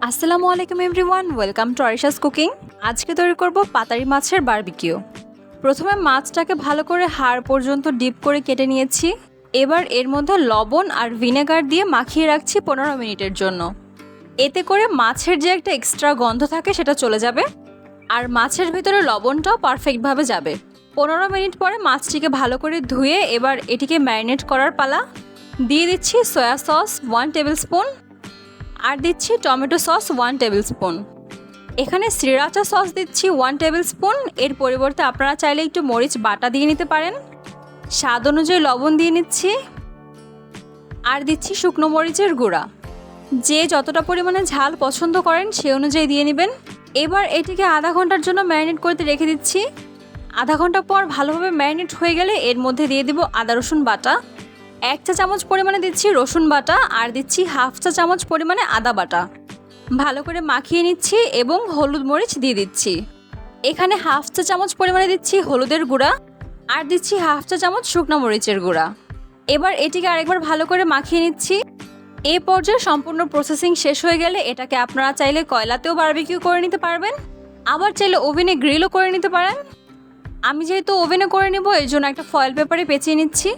আসসালামু আলাইকুম everyone, welcome to Arisha's cooking. আজকে তৈরি করব পাতারি মাছের বারবিকিউ। প্রথমে মাছটাকে ভালো করে হাড় পর্যন্ত ডিপ করে কেটে নিয়েছি। এবার এর মধ্যে লবণ আর ভিনেগার দিয়ে মাখিয়ে রাখছি 15 মিনিটের জন্য। এতে করে মাছের যে একটা এক্সট্রা গন্ধ থাকে সেটা চলে যাবে, আর মাছের ভিতরে লবণটাও পারফেক্টভাবে যাবে। 15 মিনিট পরে মাছটিকে ভালো করে ধুয়ে এবার এটিকে ম্যারিনেট করার পালা। দিয়ে দিচ্ছি সয়া সস 1 টেবিল স্পুন, আর দিচ্ছি টমেটো সস 1 টেবিল স্পুন। এখানে শ্রীরাচা সস দিচ্ছি 1 টেবিল স্পুন। এর পরিবর্তে আপনারা চাইলে একটু মরিচ বাটা দিয়ে নিতে পারেন। স্বাদ অনুযায়ী লবণ দিয়ে নিচ্ছি, আর দিচ্ছি শুকনো মরিচের গুঁড়া। যে যতটা পরিমাণে ঝাল পছন্দ করেন সে অনুযায়ী দিয়ে নেবেন। এবার এটিকে আধা ঘন্টার জন্য ম্যারিনেট করতে রেখে দিচ্ছি। আধা ঘন্টা পর ভালোভাবে ম্যারিনেট হয়ে গেলে এর মধ্যে দিয়ে দিব আদা রসুন বাটা। 1 চা চামচ পরিমাণে দিচ্ছি রসুন বাটা, আর দিচ্ছি হাফ চা চামচ পরিমাণে আদা বাটা। ভালো করে মাখিয়ে নিচ্ছি এবং হলুদ মরিচ দিয়ে দিচ্ছি। এখানে হাফ চা চামচ পরিমাণে দিচ্ছি হলুদের গুঁড়া, আর দিচ্ছি হাফ চা চামচ শুকনো মরিচের গুঁড়া। এবার এটিকে আরেকবার ভালো করে মাখিয়ে নিচ্ছি। এই পর্যায়ে সম্পূর্ণ প্রসেসিং শেষ হয়ে গেলে এটাকে আপনারা চাইলে কয়লাতেও বারবিকিউ করে নিতে পারবেন, আবার চাইলে ওভেনে গ্রিলও করে নিতে পারেন। আমি যেহেতু ওভেনে করে নেব এর জন্য একটা ফয়েল পেপারে পেঁচিয়ে নিচ্ছি।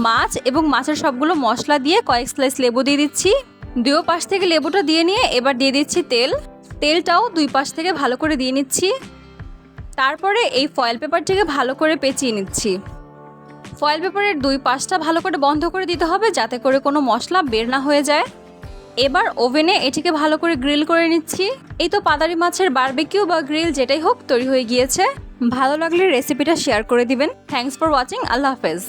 মাছ এবং মাছের সবগুলো মশলা দিয়ে কয়েক স্লাইস লেবু দিয়ে দিচ্ছি। দুই পাশ থেকে লেবুটা দিয়ে নিয়ে এবার দিয়ে দিচ্ছি তেলটাও দুই পাশ থেকে ভালো করে দিয়ে নিচ্ছি। তারপরে এই ফয়েল পেপারটিকে ভালো করে পেঁচিয়ে নিচ্ছি। ফয়েল পেপারের দুই পাশটা ভালো করে বন্ধ করে দিতে হবে যাতে করে কোনো মশলা বের না হয়ে যায়। এবার ওভেনে এটিকে ভালো করে গ্রিল করে নিচ্ছি। এই তো পাতারি মাছের বারবিকিউ বা গ্রিল যেটাই হোক তৈরি হয়ে গিয়েছে। ভালো লাগলে রেসিপিটা শেয়ার করে দিবেন। Thanks for watching. আল্লাহ হাফেজ।